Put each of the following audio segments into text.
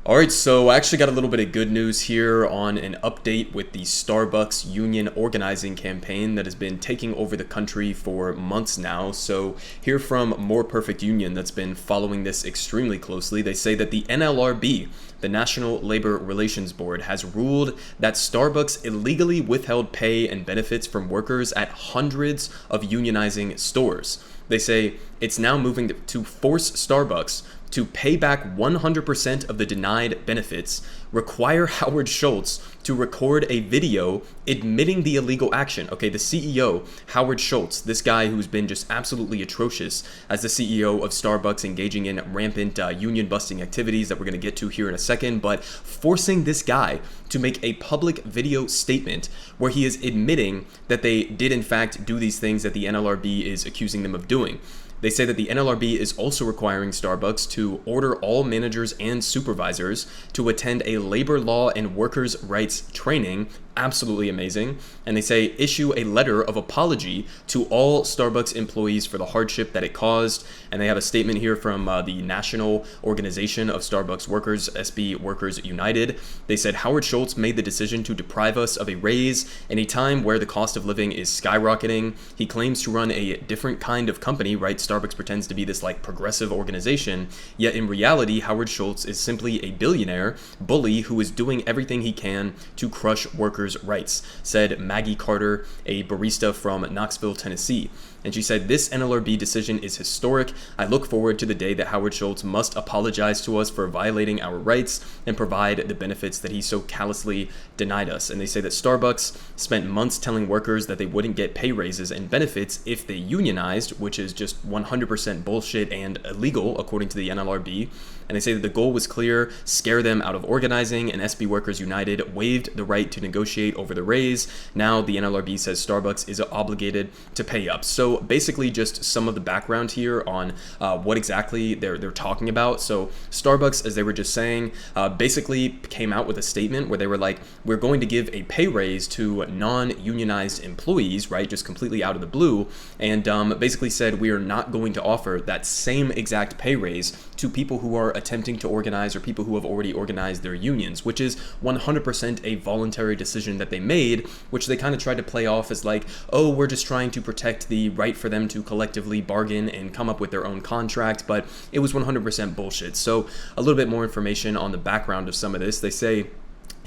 All right, so I actually got a little bit of good news here on an update with the Starbucks union organizing campaign that has been taking over the country for months now. So, here from More Perfect Union, that's been following this extremely closely, they say that the NLRB, the National Labor Relations Board, has ruled that Starbucks illegally withheld pay and benefits from workers at hundreds of unionizing stores. They say it's now moving to force Starbucks to pay back 100% of the denied benefits, require Howard Schultz to record a video admitting the illegal action. Okay, the CEO, Howard Schultz, this guy who's been just absolutely atrocious as the CEO of Starbucks, engaging in rampant union busting activities that we're going to get to here in a second, but forcing this guy to make a public video statement where he is admitting that they did in fact do these things that the NLRB is accusing them of doing. They say that the NLRB is also requiring Starbucks to order all managers and supervisors to attend a labor law and workers' rights training. Absolutely amazing. And they say issue a letter of apology to all Starbucks employees for the hardship that it caused. And they have a statement here from the National Organization of Starbucks Workers, SB Workers United. They said Howard Schultz made the decision to deprive us of a raise in a time where the cost of living is skyrocketing. He claims to run a different kind of company, right? Starbucks pretends to be this like progressive organization, yet in reality, Howard Schultz is simply a billionaire bully who is doing everything he can to crush workers' rights, said Maggie Carter, a barista from Knoxville, Tennessee. And she said, this NLRB decision is historic. I look forward to the day that Howard Schultz must apologize to us for violating our rights and provide the benefits that he so callously denied us. And they say that Starbucks spent months telling workers that they wouldn't get pay raises and benefits if they unionized, which is just 100% bullshit and illegal, according to the NLRB. And they say that the goal was clear, scare them out of organizing, and SB Workers United waived the right to negotiate over the raise. Now the NLRB says Starbucks is obligated to pay up. So basically just some of the background here on what exactly they're talking about. So Starbucks, as they were just saying, basically came out with a statement where they were like, we're going to give a pay raise to non-unionized employees, right, just completely out of the blue, and basically said we are not going to offer that same exact pay raise to people who are attempting to organize or people who have already organized their unions, which is 100% a voluntary decision that they made, which they kind of tried to play off as like, oh, we're just trying to protect the right for them to collectively bargain and come up with their own contract, but it was 100% bullshit. So a little bit more information on the background of some of this. They say,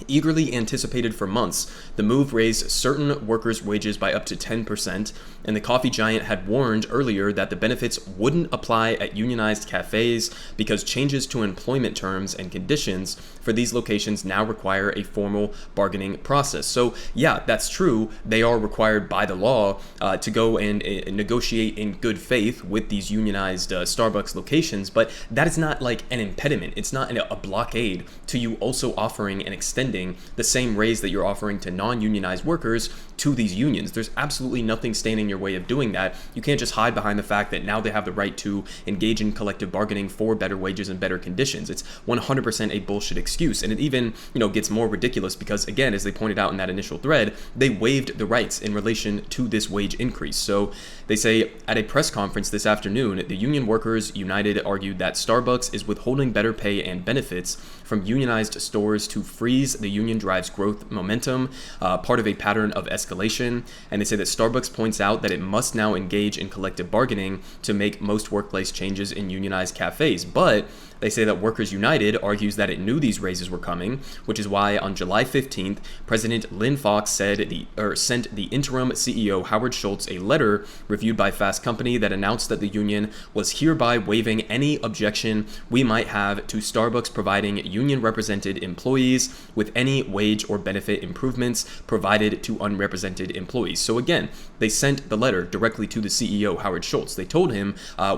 eagerly anticipated for months, the move raised certain workers' wages by up to 10%, and the coffee giant had warned earlier that the benefits wouldn't apply at unionized cafes because changes to employment terms and conditions for these locations now require a formal bargaining process. So yeah, that's true. They are required by the law to go and negotiate in good faith with these unionized Starbucks locations, but that is not like an impediment. It's not a blockade to you also offering an extension the same raise that you're offering to non-unionized workers to these unions. There's absolutely nothing standing in your way of doing that. You can't just hide behind the fact that now they have the right to engage in collective bargaining for better wages and better conditions. It's 100% a bullshit excuse. And it even, gets more ridiculous because, again, as they pointed out in that initial thread, they waived the rights in relation to this wage increase. So they say at a press conference this afternoon, the Union Workers United argued that Starbucks is withholding better pay and benefits from unionized stores to freeze the union drive's growth momentum, part of a pattern of escalation. And they say that Starbucks points out that it must now engage in collective bargaining to make most workplace changes in unionized cafes. But they say that Workers United argues that it knew these raises were coming, which is why on July 15th, President Lynn Fox sent the interim CEO Howard Schultz a letter reviewed by Fast Company that announced that the union was hereby waiving any objection we might have to Starbucks providing union-represented employees with any wage or benefit improvements provided to unrepresented employees. So again, they sent the letter directly to the CEO, Howard Schultz. They told him,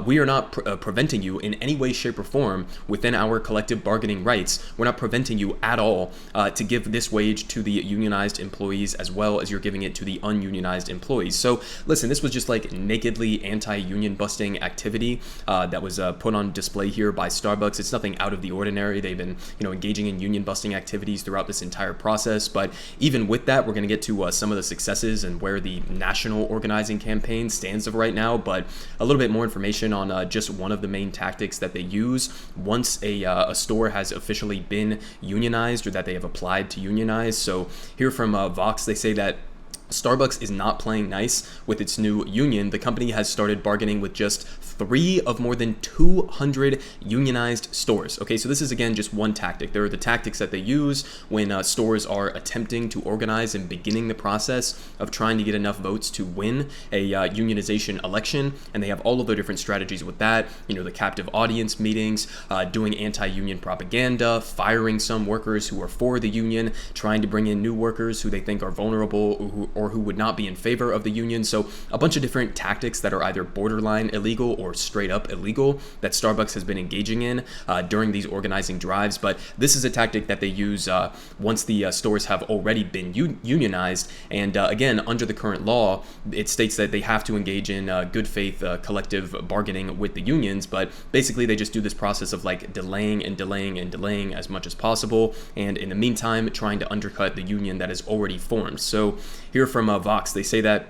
we are not preventing you in any way, shape, or form within our collective bargaining rights. We're not preventing you at all to give this wage to the unionized employees as well as you're giving it to the ununionized employees. So listen, this was just like nakedly anti-union busting activity that was put on display here by Starbucks. It's nothing out of the ordinary. They've been engaging in union busting activities throughout this entire process. But even with that, we're going to get to some of the successes and where the national organizing campaign stands of right now. But a little bit more information on just one of the main tactics that they use once a store has officially been unionized or that they have applied to unionize. So here from Vox, they say that Starbucks is not playing nice with its new union. The company has started bargaining with just 3 of more than 200 unionized stores. Okay, so this is again just one tactic. There are the tactics that they use when stores are attempting to organize and beginning the process of trying to get enough votes to win a unionization election, and they have all of their different strategies with that. You know, the captive audience meetings, doing anti-union propaganda, firing some workers who are for the union, trying to bring in new workers who they think are vulnerable or who would not be in favor of the union. So a bunch of different tactics that are either borderline illegal or straight up illegal that Starbucks has been engaging in during these organizing drives. But this is a tactic that they use once the stores have already been unionized. And again, under the current law, it states that they have to engage in good faith collective bargaining with the unions. But basically, they just do this process of like delaying and delaying and delaying as much as possible. And in the meantime, trying to undercut the union that is already formed. So here from Vox, they say that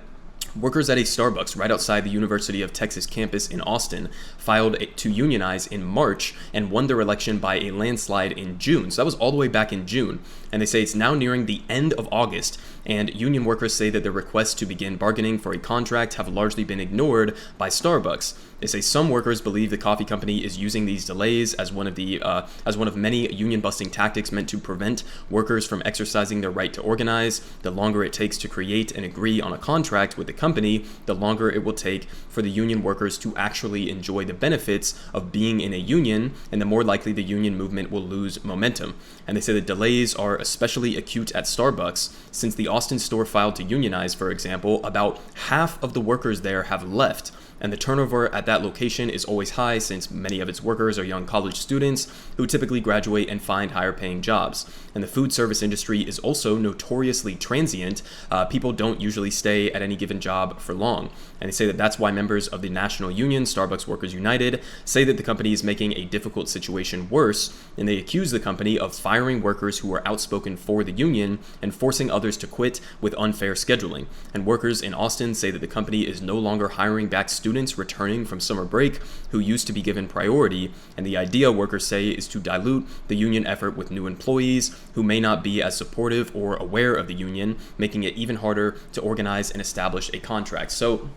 workers at a Starbucks right outside the University of Texas campus in Austin filed to unionize in March and won their election by a landslide in June. So that was all the way back in June. And they say it's now nearing the end of August, and union workers say that their requests to begin bargaining for a contract have largely been ignored by Starbucks. They say some workers believe the coffee company is using these delays as one of many union-busting tactics meant to prevent workers from exercising their right to organize. The longer it takes to create and agree on a contract with the company, the longer it will take for the union workers to actually enjoy the benefits of being in a union, and the more likely the union movement will lose momentum. And they say the delays are especially acute at Starbucks. Since the Austin store filed to unionize, for example, about half of the workers there have left. And the turnover at that location is always high since many of its workers are young college students who typically graduate and find higher paying jobs. And the food service industry is also notoriously transient. People don't usually stay at any given job for long. And they say that that's why members of the national union, Starbucks Workers United, say that the company is making a difficult situation worse, and they accuse the company of firing workers who are outspoken for the union and forcing others to quit with unfair scheduling. And workers in Austin say that the company is no longer hiring back students returning from summer break who used to be given priority, and the idea, workers say, is to dilute the union effort with new employees who may not be as supportive or aware of the union, making it even harder to organize and establish a contract. So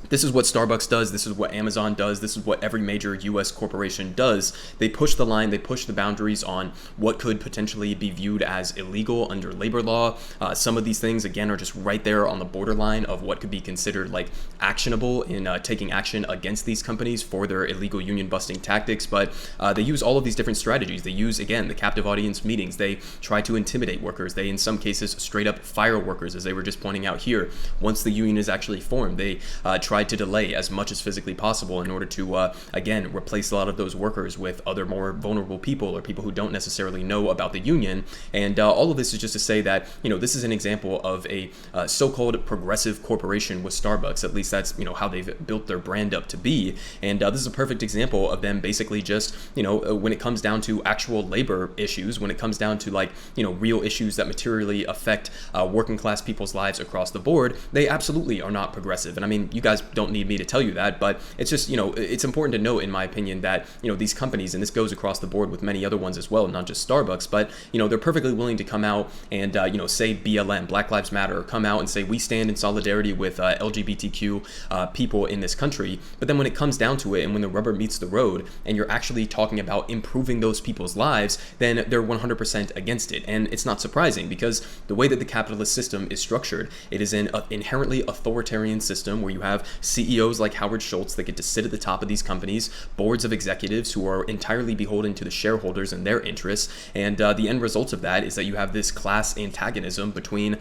this is what Starbucks does. This is what Amazon does. This is what every major U.S. corporation does. They push the line. They push the boundaries on what could potentially be viewed as illegal under labor law. Some of these things, again, are just right there on the borderline of what could be considered like actionable in taking action against these companies for their illegal union busting tactics. But they use all of these different strategies. They use, again, the captive audience meetings. They try to intimidate workers. They, in some cases, straight up fire workers, as they were just pointing out here. Once the union is actually formed, they try to delay as much as physically possible in order to, again, replace a lot of those workers with other more vulnerable people or people who don't necessarily know about the union. And all of this is just to say that, you know, this is an example of a so-called progressive corporation with Starbucks. At least that's, you know, how they've built their brand up to be. And this is a perfect example of them basically just, you know, when it comes down to actual labor issues, when it comes down to like, you know, real issues that materially affect working class people's lives across the board, they absolutely are not progressive. And I mean, you guys don't need me to tell you that, but it's just, you know, it's important to note, in my opinion, that, you know, these companies, and this goes across the board with many other ones as well, not just Starbucks, but, you know, they're perfectly willing to come out and, you know, say BLM, Black Lives Matter, or come out and say we stand in solidarity with LGBTQ people in this country. But then when it comes down to it, and when the rubber meets the road, and you're actually talking about improving those people's lives, then they're 100% against it. And it's not surprising, because the way that the capitalist system is structured, it is an inherently authoritarian system where you have CEOs like Howard Schultz that get to sit at the top of these companies, boards of executives who are entirely beholden to the shareholders and their interests. And the end result of that is that you have this class antagonism between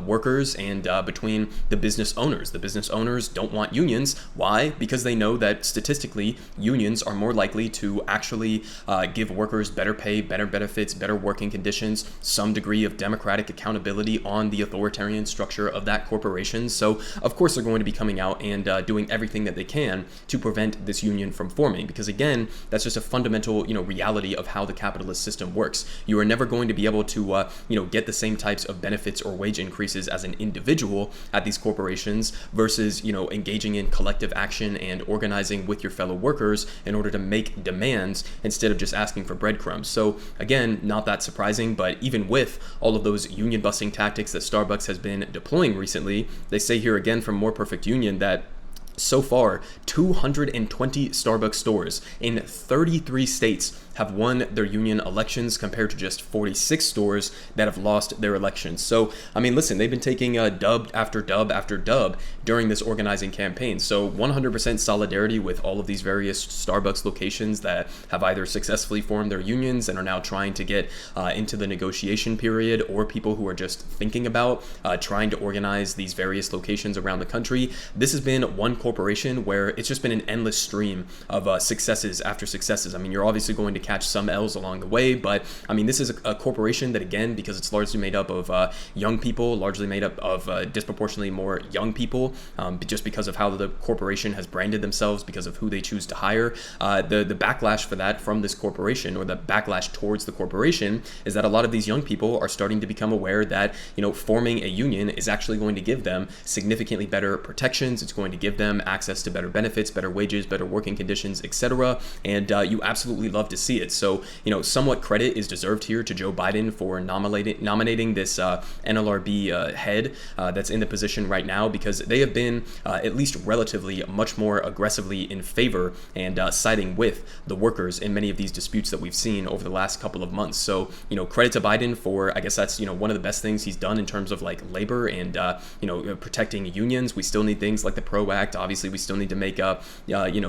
workers and between the business owners. The business owners don't want unions. Why? Because they know that statistically, unions are more likely to actually give workers better pay, better benefits, better working conditions, some degree of democratic accountability on the authoritarian structure of that corporation. So, of course, they're going to be coming out and doing everything that they can to prevent this union from forming. Because again, that's just a fundamental, reality of how the capitalist system works. You are never going to be able to, get the same types of benefits or wage increases as an individual at these corporations versus, engaging in collective action and organizing with your fellow workers in order to make demands instead of just asking for breadcrumbs. So again, not that surprising, but even with all of those union busting tactics that Starbucks has been deploying recently, they say here again from More Perfect Union that so far, 220 Starbucks stores in 33 states have won their union elections compared to just 46 stores that have lost their elections. So, listen, they've been taking dub after dub after dub during this organizing campaign. So 100% solidarity with all of these various Starbucks locations that have either successfully formed their unions and are now trying to get into the negotiation period, or people who are just thinking about trying to organize these various locations around the country. This has been one corporation where it's just been an endless stream of successes after successes. You're obviously going to catch some L's along the way, but this is a corporation that, again, because it's largely made up of young people, largely made up of disproportionately more young people, just because of how the corporation has branded themselves, because of who they choose to hire. The backlash for that from this corporation, or the backlash towards the corporation, is that a lot of these young people are starting to become aware that, forming a union is actually going to give them significantly better protections. It's going to give them access to better benefits, better wages, better working conditions, etc. And you absolutely love to see it. So, somewhat credit is deserved here to Joe Biden for nominating this NLRB head that's in the position right now, because they have been at least relatively much more aggressively in favor and siding with the workers in many of these disputes that we've seen over the last couple of months. So, credit to Biden for, I guess that's, one of the best things he's done in terms of like labor and, protecting unions. We still need things like the PRO Act. Obviously, we still need to make up,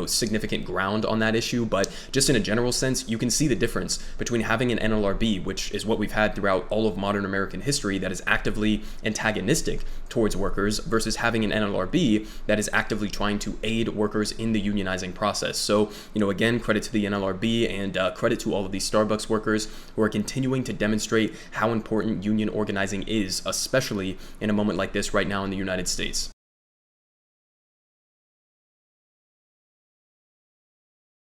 significant ground on that issue. But just in a general sense, you can see the difference between having an NLRB, which is what we've had throughout all of modern American history, that is actively antagonistic towards workers, versus having an NLRB that is actively trying to aid workers in the unionizing process. So, again, credit to the NLRB and credit to all of these Starbucks workers who are continuing to demonstrate how important union organizing is, especially in a moment like this right now in the United States.